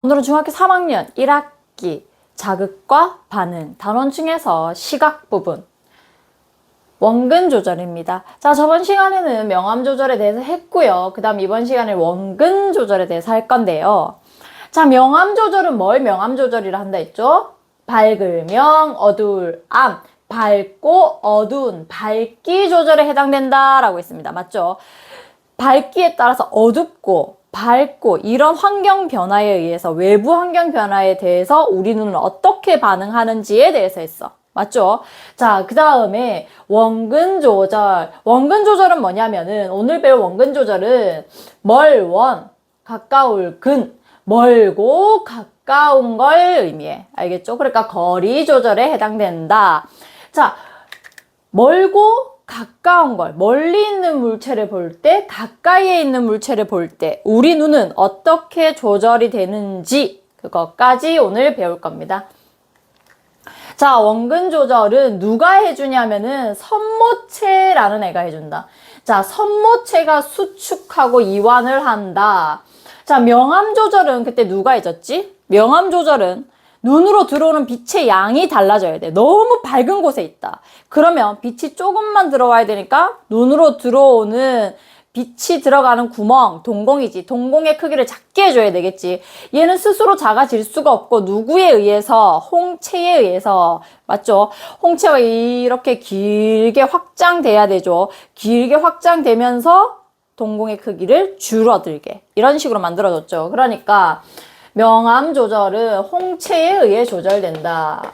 오늘은 중학교 3학년 1학기 자극과 반응 단원 중에서 시각 부분 원근 조절입니다. 자, 저번 시간에는 명암 조절에 대해서 했고요. 그 다음 이번 시간에 원근 조절에 대해서 할 건데요. 자, 명암 조절은 뭘 명암 조절이라 한다 했죠? 밝을 명, 어두울 암, 밝고 어두운 밝기 조절에 해당된다라고 했습니다. 맞죠? 밝기에 따라서 어둡고 밝고 이런 환경 변화에 의해서 외부 환경 변화에 대해서 우리 눈은 어떻게 반응하는지에 대해서 했어. 맞죠? 자, 그 다음에 원근 조절. 원근 조절은 뭐냐면은 오늘 배울 원근 조절은 멀원, 가까울 근, 멀고 가까운 걸 의미해. 알겠죠? 그러니까 거리 조절에 해당된다. 자, 멀고 가까운 걸, 멀리 있는 물체를 볼 때, 가까이에 있는 물체를 볼 때, 우리 눈은 어떻게 조절이 되는지, 그것까지 오늘 배울 겁니다. 자, 원근 조절은 누가 해주냐면은 선모체라는 애가 해준다. 자, 선모체가 수축하고 이완을 한다. 자, 명암 조절은 그때 누가 해줬지? 명암 조절은 눈으로 들어오는 빛의 양이 달라져야 돼. 너무 밝은 곳에 있다. 그러면 빛이 조금만 들어와야 되니까 눈으로 들어오는 빛이 들어가는 구멍, 동공이지. 동공의 크기를 작게 해줘야 되겠지. 얘는 스스로 작아질 수가 없고 누구에 의해서? 홍채에 의해서. 맞죠? 홍채가 이렇게 길게 확장돼야 되죠. 길게 확장되면서 동공의 크기를 줄어들게. 이런 식으로 만들어줬죠. 그러니까 명암 조절은 홍채에 의해 조절된다.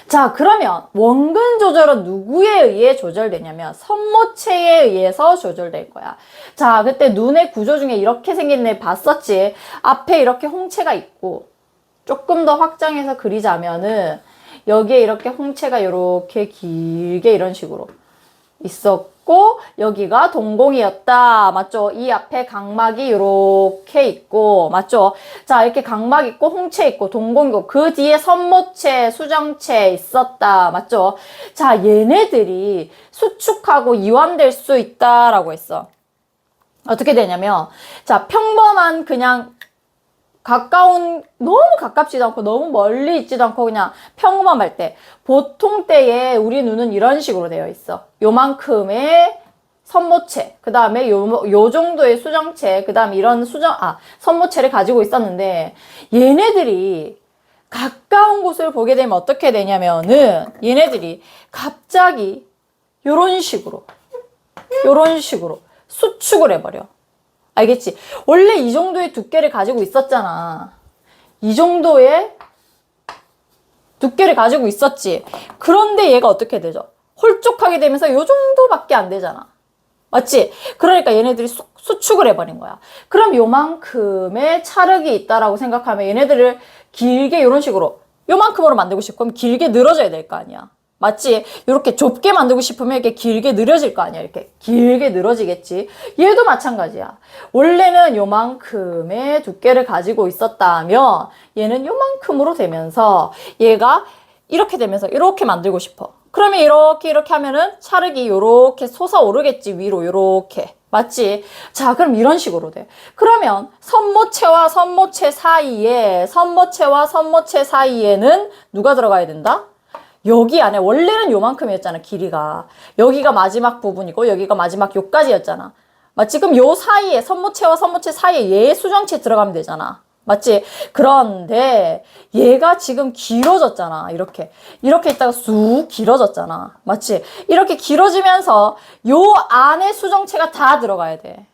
자, 그러면 원근 조절은 누구에 의해 조절되냐면 선모체에 의해서 조절될 거야. 자, 그때 눈의 구조 중에 이렇게 생긴 애 봤었지? 앞에 이렇게 홍채가 있고 조금 더 확장해서 그리자면은 여기에 이렇게 홍채가 이렇게 길게 이런 식으로 있었고 여기가 동공이었다. 맞죠? 이 앞에 각막이 이렇게 있고 맞죠? 자, 이렇게 각막 있고 홍채 있고 동공이고 그 뒤에 선모체, 수정체 있었다. 맞죠? 자, 얘네들이 수축하고 이완될 수 있다라고 했어. 어떻게 되냐면 자, 평범한 그냥 가까운, 너무 가깝지도 않고 너무 멀리 있지도 않고 그냥 평범할 때 보통 때에 우리 눈은 이런 식으로 되어 있어. 요만큼의 선모체, 그 다음에 요 정도의 수정체, 그 다음 이런 선모체를 가지고 있었는데 얘네들이 가까운 곳을 보게 되면 어떻게 되냐면은 얘네들이 갑자기 요런 식으로 수축을 해버려. 알겠지? 원래 이 정도의 두께를 가지고 있었잖아. 이 정도의 두께를 가지고 있었지. 그런데 얘가 어떻게 되죠? 홀쭉하게 되면서 요 정도밖에 안 되잖아. 맞지? 그러니까 얘네들이 수축을 해버린 거야. 그럼 요만큼의 찰흙이 있다라고 생각하면 얘네들을 길게 이런 식으로 요만큼으로 만들고 싶고 그럼 길게 늘어져야 될 거 아니야. 맞지? 이렇게 좁게 만들고 싶으면 이렇게 길게 늘어질 거 아니야. 이렇게 길게 늘어지겠지. 얘도 마찬가지야. 원래는 요만큼의 두께를 가지고 있었다면 얘는 요만큼으로 되면서 얘가 이렇게 되면서 이렇게 만들고 싶어. 그러면 이렇게 하면은 찰흙이 이렇게 솟아오르겠지. 위로 이렇게. 맞지? 자, 그럼 이런 식으로 돼. 그러면 선모체와 선모체 사이에는 누가 들어가야 된다? 여기 안에 원래는 요만큼이었잖아, 길이가. 여기가 마지막 부분이고 여기가 마지막 요까지였잖아. 맞지? 그럼 요 사이에 선모체와 선모체 사이에 얘 수정체 들어가면 되잖아. 맞지? 그런데 얘가 지금 길어졌잖아. 이렇게 있다가 쑥 길어졌잖아. 맞지? 이렇게 길어지면서 요 안에 수정체가 다 들어가야 돼.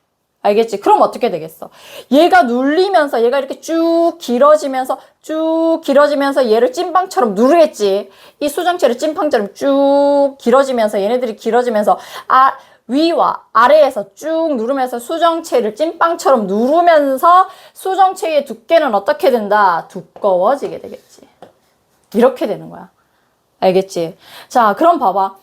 알겠지? 그럼 어떻게 되겠어? 얘가 눌리면서 얘가 이렇게 쭉 길어지면서 얘를 찐빵처럼 누르겠지. 이 수정체를 찐빵처럼 쭉 길어지면서 얘네들이 길어지면서 위와 아래에서 쭉 누르면서 수정체를 찐빵처럼 누르면서 수정체의 두께는 어떻게 된다? 두꺼워지게 되겠지. 이렇게 되는 거야. 알겠지? 자, 그럼 봐봐.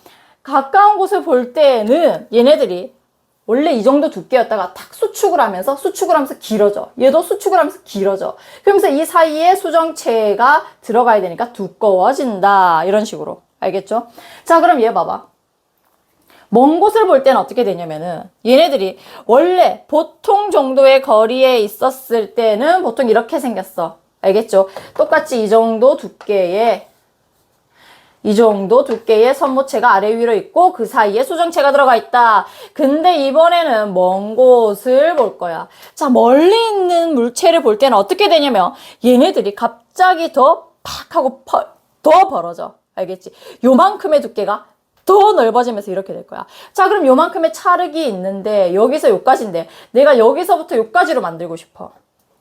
가까운 곳을 볼 때는 얘네들이 원래 이 정도 두께였다가 탁 수축을 하면서 길어져. 얘도 수축을 하면서 길어져. 그러면서 이 사이에 수정체가 들어가야 되니까 두꺼워진다. 이런 식으로. 알겠죠? 자, 그럼 얘 봐봐. 먼 곳을 볼 때는 어떻게 되냐면은 얘네들이 원래 보통 정도의 거리에 있었을 때는 보통 이렇게 생겼어. 알겠죠? 똑같이 이 정도 두께의 선모체가 아래 위로 있고 그 사이에 수정체가 들어가 있다. 근데 이번에는 먼 곳을 볼 거야. 자, 멀리 있는 물체를 볼 때는 어떻게 되냐면 얘네들이 갑자기 더 팍 하고 더 벌어져. 알겠지? 요만큼의 두께가 더 넓어지면서 이렇게 될 거야. 자, 그럼 요만큼의 찰흙이 있는데 여기서 요까지인데 내가 여기서부터 요까지로 만들고 싶어.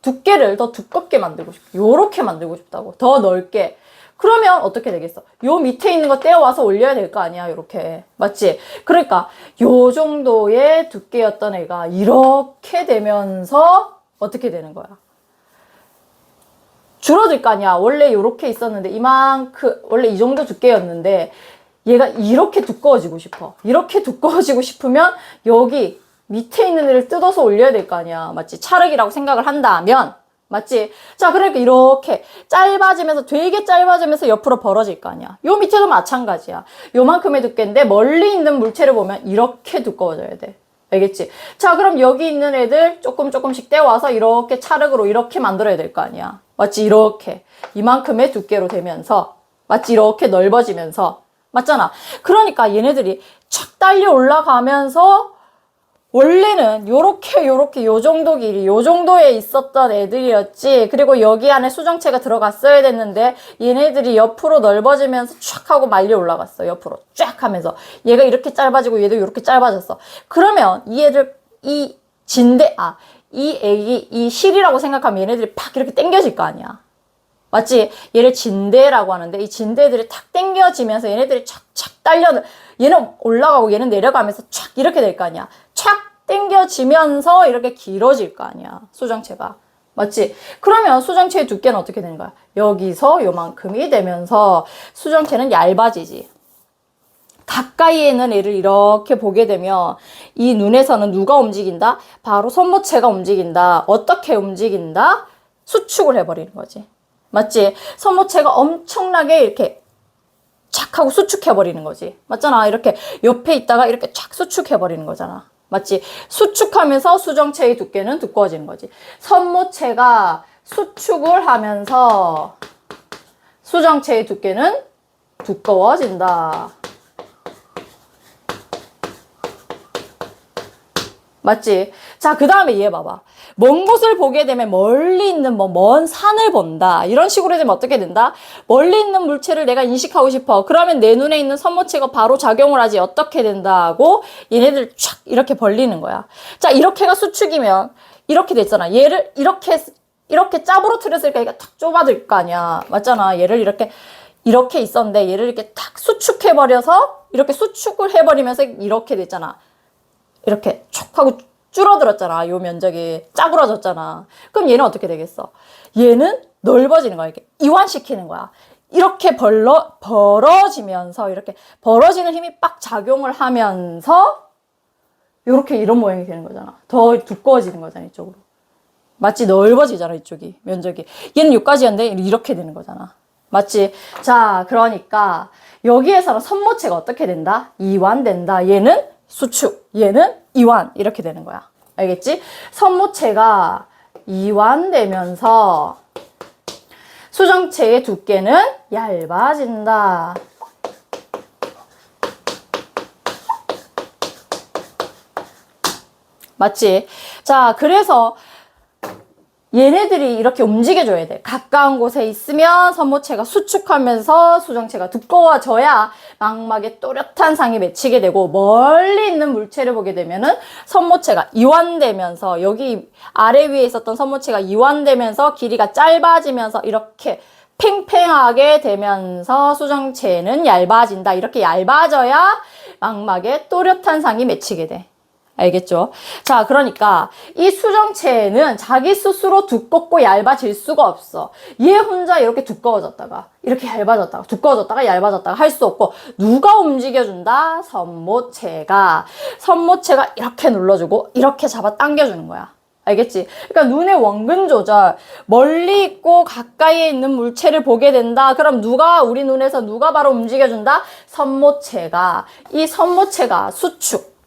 두께를 더 두껍게 만들고 싶어. 요렇게 만들고 싶다고. 더 넓게. 그러면 어떻게 되겠어? 요 밑에 있는 거 떼어와서 올려야 될 거 아니야, 요렇게. 맞지? 그러니까 요 정도의 두께였던 애가 이렇게 되면서 어떻게 되는 거야? 줄어들 거 아니야. 원래 요렇게 있었는데 원래 이 정도 두께였는데 얘가 이렇게 두꺼워지고 싶어. 이렇게 두꺼워지고 싶으면 여기 밑에 있는 애를 뜯어서 올려야 될 거 아니야. 맞지? 찰흙이라고 생각을 한다면 맞지? 자, 그러니까 이렇게 짧아지면서 되게 짧아지면서 옆으로 벌어질 거 아니야. 요 밑에도 마찬가지야. 요만큼의 두께인데 멀리 있는 물체를 보면 이렇게 두꺼워져야 돼. 알겠지? 자, 그럼 여기 있는 애들 조금씩 떼와서 이렇게 찰흙으로 이렇게 만들어야 될 거 아니야. 맞지? 이렇게 이만큼의 두께로 되면서 맞지? 이렇게 넓어지면서 맞잖아. 그러니까 얘네들이 착 달려 올라가면서 원래는 요렇게 요 정도 길이 요 정도에 있었던 애들이었지. 그리고 여기 안에 수정체가 들어갔어야 됐는데 얘네들이 옆으로 넓어지면서 쫙 하고 말려 올라갔어. 옆으로 쫙 하면서 얘가 이렇게 짧아지고 얘도 이렇게 짧아졌어. 그러면 이 애들 이 애기 이 실이라고 생각하면 얘네들이 팍 이렇게 당겨질 거 아니야. 맞지? 얘를 진대라고 하는데 이 진대들이 탁 당겨지면서 얘네들이 착착 얘는 올라가고 얘는 내려가면서 촥 이렇게 될 거 아니야. 촥 당겨지면서 이렇게 길어질 거 아니야. 수정체가. 맞지? 그러면 수정체의 두께는 어떻게 되는 거야? 여기서 요만큼이 되면서 수정체는 얇아지지. 가까이에 있는 애를 이렇게 보게 되면 이 눈에서는 누가 움직인다? 바로 선모체가 움직인다. 어떻게 움직인다? 수축을 해버리는 거지. 맞지? 선모체가 엄청나게 이렇게 착 하고 수축해버리는 거지. 맞잖아. 이렇게 옆에 있다가 이렇게 착 수축해버리는 거잖아. 맞지? 수축하면서 수정체의 두께는 두꺼워지는 거지. 선모체가 수축을 하면서 수정체의 두께는 두꺼워진다. 맞지? 자, 그 다음에 얘 봐봐. 먼 곳을 보게 되면 멀리 있는 먼 산을 본다. 이런 식으로 되면 어떻게 된다? 멀리 있는 물체를 내가 인식하고 싶어. 그러면 내 눈에 있는 선모체가 바로 작용을 하지. 어떻게 된다고? 얘네들 촥 이렇게 벌리는 거야. 자, 이렇게가 수축이면 이렇게 됐잖아. 얘를 이렇게 짭으로 틀었으니까 얘가 탁 좁아질 거 아니야. 맞잖아. 얘를 이렇게 있었는데 얘를 이렇게 탁 수축해버려서 이렇게 수축을 해버리면서 이렇게 됐잖아. 이렇게 촉 하고 줄어들었잖아. 요 면적이 짜그러졌잖아. 그럼 얘는 어떻게 되겠어? 얘는 넓어지는 거야. 이렇게 이완시키는 거야. 이렇게 벌어지면서 이렇게 벌어지는 힘이 빡 작용을 하면서 이렇게 이런 모양이 되는 거잖아. 더 두꺼워지는 거잖아. 이쪽으로. 맞지? 넓어지잖아. 이쪽이 면적이. 얘는 여기까지였는데 이렇게 되는 거잖아. 맞지? 자, 그러니까 여기에서는 선모체가 어떻게 된다? 이완된다. 얘는 수축, 얘는 이완 이렇게 되는 거야. 알겠지? 선모체가 이완되면서 수정체의 두께는 얇아진다. 맞지? 자, 그래서 얘네들이 이렇게 움직여줘야 돼. 가까운 곳에 있으면 선모체가 수축하면서 수정체가 두꺼워져야 망막에 또렷한 상이 맺히게 되고, 멀리 있는 물체를 보게 되면은 선모체가 이완되면서 여기 아래 위에 있었던 선모체가 이완되면서 길이가 짧아지면서 이렇게 팽팽하게 되면서 수정체는 얇아진다. 이렇게 얇아져야 망막에 또렷한 상이 맺히게 돼. 알겠죠? 자, 그러니까 이 수정체는 자기 스스로 두껍고 얇아질 수가 없어. 얘 혼자 이렇게 두꺼워졌다가 이렇게 얇아졌다가 두꺼워졌다가 얇아졌다가 할 수 없고, 누가 움직여준다? 선모체가 이렇게 눌러주고 이렇게 잡아 당겨주는 거야. 알겠지? 그러니까 눈의 원근 조절, 멀리 있고 가까이에 있는 물체를 보게 된다. 그럼 우리 눈에서 누가 바로 움직여준다? 선모체가. 이 선모체가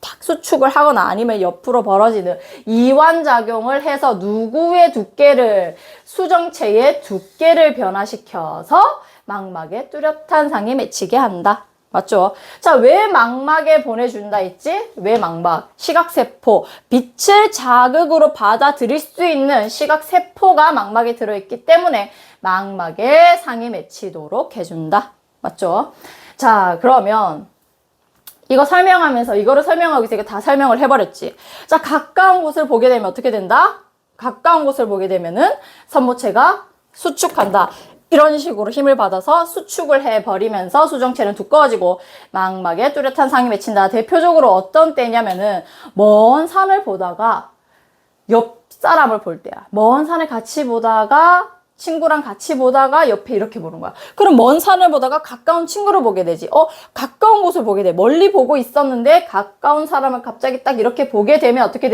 탁 수축을 하거나 아니면 옆으로 벌어지는 이완작용을 해서 누구의 두께를, 수정체의 두께를 변화시켜서 망막에 뚜렷한 상이 맺히게 한다. 맞죠? 자, 왜 망막에 보내준다 했지? 왜 망막? 시각세포. 빛을 자극으로 받아들일 수 있는 시각세포가 망막에 들어있기 때문에 망막에 상이 맺히도록 해준다. 맞죠? 자, 그러면 이거를 설명하기 위해서 이거 다 설명을 해버렸지. 자, 가까운 곳을 보게 되면 어떻게 된다? 가까운 곳을 보게 되면은 선모체가 수축한다. 이런 식으로 힘을 받아서 수축을 해버리면서 수정체는 두꺼워지고 망막에 뚜렷한 상이 맺힌다. 대표적으로 어떤 때냐면은 먼 산을 보다가 옆 사람을 볼 때야. 먼 산을 같이 보다가 친구랑 같이 보다가 옆에 이렇게 보는 거야. 그럼 먼 산을 보다가 가까운 친구를 보게 되지. 가까운 곳을 보게 돼. 멀리 보고 있었는데 가까운 사람을 갑자기 딱 이렇게 보게 되면 어떻게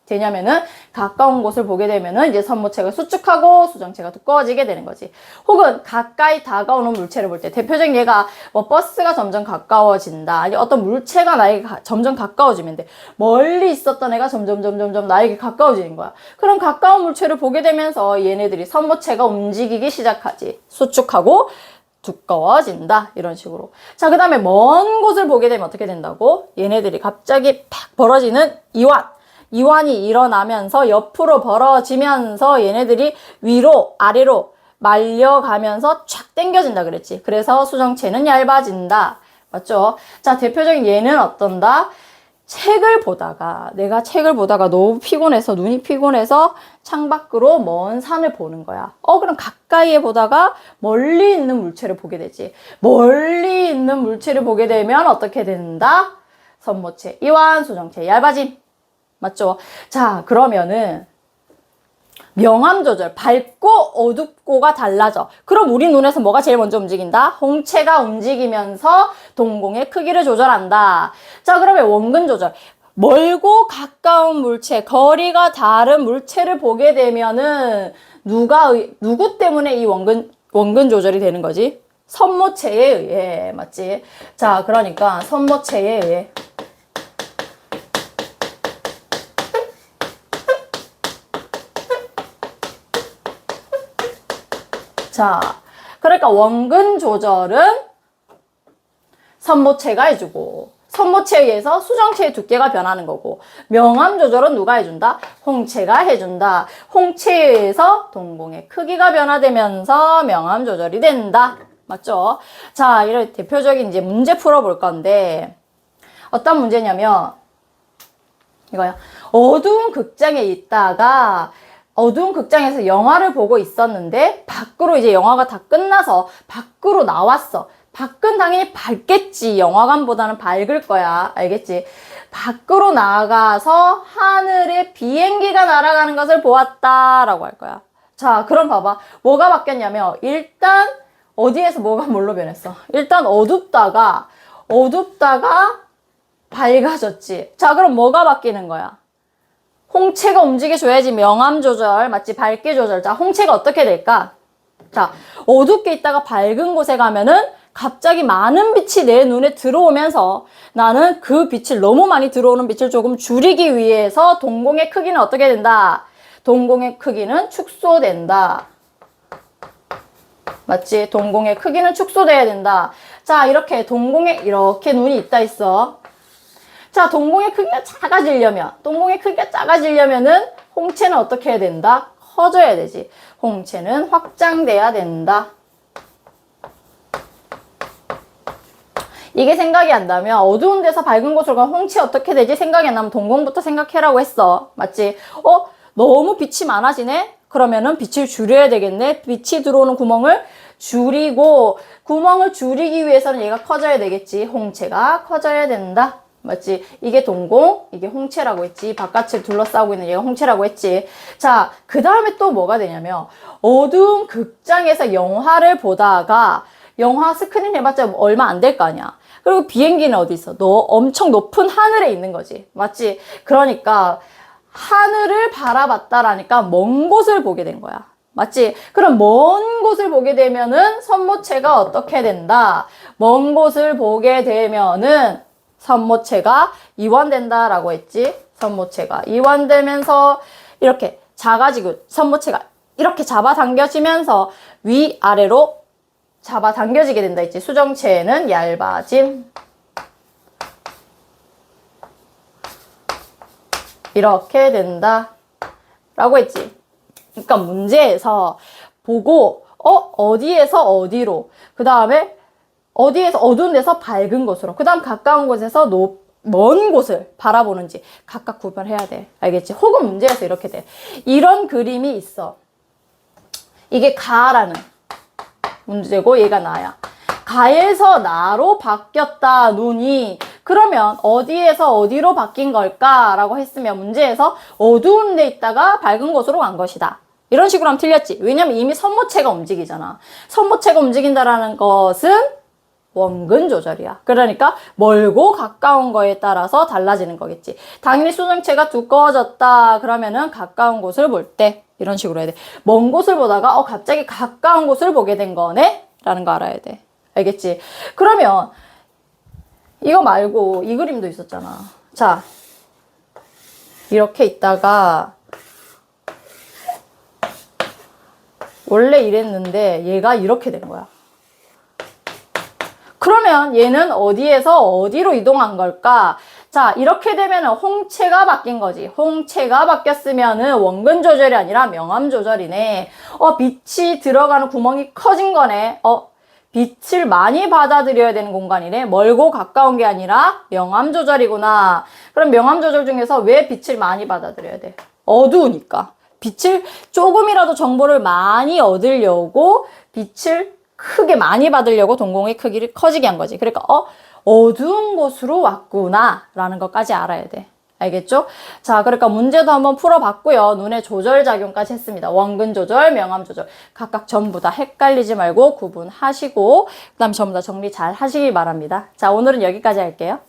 되냐면은 가까운 곳을 보게 되면은 이제 선모체가 수축하고 수정체가 두꺼워지게 되는 거지. 혹은 가까이 다가오는 물체를 볼 때 대표적인 예가 뭐 버스가 점점 가까워진다. 아니 어떤 물체가 나에게 점점 가까워지면 돼. 멀리 있었던 애가 점점 나에게 가까워지는 거야. 그럼 가까운 물체를 보게 되면서 얘네들이 선모체가 움직이기 시작하지. 수축하고 두꺼워진다. 이런 식으로. 자, 그 다음에 먼 곳을 보게 되면 어떻게 된다고? 얘네들이 갑자기 팍 벌어지는 이완이 일어나면서 옆으로 벌어지면서 얘네들이 위로 아래로 말려가면서 촥 당겨진다 그랬지. 그래서 수정체는 얇아진다. 맞죠? 자, 대표적인 예는 어떤다? 내가 책을 보다가 너무 피곤해서, 눈이 피곤해서 창밖으로 먼 산을 보는 거야. 그럼 가까이에 보다가 멀리 있는 물체를 보게 되지. 멀리 있는 물체를 보게 되면 어떻게 된다? 선모체, 이완, 수정체, 얇아짐. 맞죠? 자, 그러면은 명암 조절, 밝고 어둡고가 달라져. 그럼 우리 눈에서 뭐가 제일 먼저 움직인다? 홍채가 움직이면서 동공의 크기를 조절한다. 자, 그러면 원근 조절. 멀고 가까운 물체, 거리가 다른 물체를 보게 되면은 누구 때문에 이 원근 조절이 되는 거지? 선모체에 의해. 맞지? 자, 그러니까 선모체에 의해. 자, 그러니까 원근 조절은 선모체가 해주고 선모체에 의해서 수정체의 두께가 변하는 거고 명암 조절은 누가 해준다? 홍채가 해준다. 홍채에 의해서 동공의 크기가 변화되면서 명암 조절이 된다. 맞죠? 자, 이런 대표적인 이제 문제 풀어볼 건데 어떤 문제냐면 이거야. 어두운 극장에 있다가 어두운 극장에서 영화를 보고 있었는데 밖으로 이제 영화가 다 끝나서 밖으로 나왔어. 밖은 당연히 밝겠지. 영화관보다는 밝을 거야. 알겠지? 밖으로 나가서 하늘에 비행기가 날아가는 것을 보았다라고 할 거야. 자, 그럼 봐봐. 뭐가 바뀌었냐면 일단 어디에서 뭐가 뭘로 변했어? 일단 어둡다가 밝아졌지. 자, 그럼 뭐가 바뀌는 거야? 홍채가 움직여줘야지. 명암 조절, 맞지? 밝기 조절. 자, 홍채가 어떻게 될까? 자, 어둡게 있다가 밝은 곳에 가면은 갑자기 많은 빛이 내 눈에 들어오면서 나는 그 빛을 너무 많이 들어오는 빛을 조금 줄이기 위해서 동공의 크기는 어떻게 된다? 동공의 크기는 축소된다. 맞지? 동공의 크기는 축소돼야 된다. 자, 이렇게 동공에 이렇게 눈이 있다 있어. 자, 동공의 크기가 작아지려면은 홍채는 어떻게 해야 된다? 커져야 되지. 홍채는 확장돼야 된다. 이게 생각이 안 나면 어두운 데서 밝은 곳으로 가면 홍채 어떻게 되지? 생각이 안 나면 동공부터 생각해라고 했어. 맞지? 너무 빛이 많아지네? 그러면은 빛을 줄여야 되겠네? 빛이 들어오는 구멍을 줄이고 구멍을 줄이기 위해서는 얘가 커져야 되겠지. 홍채가 커져야 된다. 맞지? 이게 동공, 이게 홍채라고 했지. 바깥을 둘러싸고 있는 얘가 홍채라고 했지. 자, 그 다음에 또 뭐가 되냐면 어두운 극장에서 영화를 보다가 영화 스크린 해봤자 얼마 안 될 거 아니야. 그리고 비행기는 어디 있어? 너 엄청 높은 하늘에 있는 거지. 맞지? 그러니까 하늘을 바라봤다라니까 먼 곳을 보게 된 거야. 맞지? 그럼 먼 곳을 보게 되면은 선모체가 어떻게 된다? 먼 곳을 보게 되면은 선모체가 이완된다라고 했지? 선모체가 이완되면서 이렇게 작아지고 선모체가 이렇게 잡아당겨지면서 위아래로 잡아당겨지게 된다 했지? 수정체에는 얇아짐. 이렇게 된다 라고 했지. 그러니까 문제에서 보고 어디에서 어디로, 그 다음에 어디에서 어두운 데서 밝은 곳으로, 그 다음 가까운 곳에서 먼 곳을 바라보는지 각각 구별해야 돼. 알겠지? 혹은 문제에서 이렇게 돼. 이런 그림이 있어. 이게 가라는 문제고 얘가 나야. 가에서 나로 바뀌었다, 눈이. 그러면 어디에서 어디로 바뀐 걸까라고 했으면 문제에서 어두운 데 있다가 밝은 곳으로 간 것이다. 이런 식으로 하면 틀렸지. 왜냐면 이미 선모체가 움직이잖아. 선모체가 움직인다라는 것은 원근 조절이야. 그러니까 멀고 가까운 거에 따라서 달라지는 거겠지. 당연히 수정체가 두꺼워졌다 그러면은 가까운 곳을 볼 때 이런 식으로 해야 돼. 먼 곳을 보다가 갑자기 가까운 곳을 보게 된 거네? 라는 거 알아야 돼. 알겠지? 그러면 이거 말고 이 그림도 있었잖아. 자, 이렇게 있다가 원래 이랬는데 얘가 이렇게 된 거야. 그러면 얘는 어디에서 어디로 이동한 걸까? 자, 이렇게 되면 홍채가 바뀐 거지. 홍채가 바뀌었으면은 원근 조절이 아니라 명암 조절이네. 빛이 들어가는 구멍이 커진 거네. 빛을 많이 받아들여야 되는 공간이네. 멀고 가까운 게 아니라 명암 조절이구나. 그럼 명암 조절 중에서 왜 빛을 많이 받아들여야 돼? 어두우니까. 빛을 조금이라도 정보를 많이 얻으려고 빛을 크게 많이 받으려고 동공의 크기를 커지게 한 거지. 그러니까 어두운 곳으로 왔구나 라는 것까지 알아야 돼. 알겠죠? 자, 그러니까 문제도 한번 풀어봤고요. 눈의 조절 작용까지 했습니다. 원근 조절, 명암 조절 각각 전부 다 헷갈리지 말고 구분하시고 그 다음에 전부 다 정리 잘 하시길 바랍니다. 자, 오늘은 여기까지 할게요.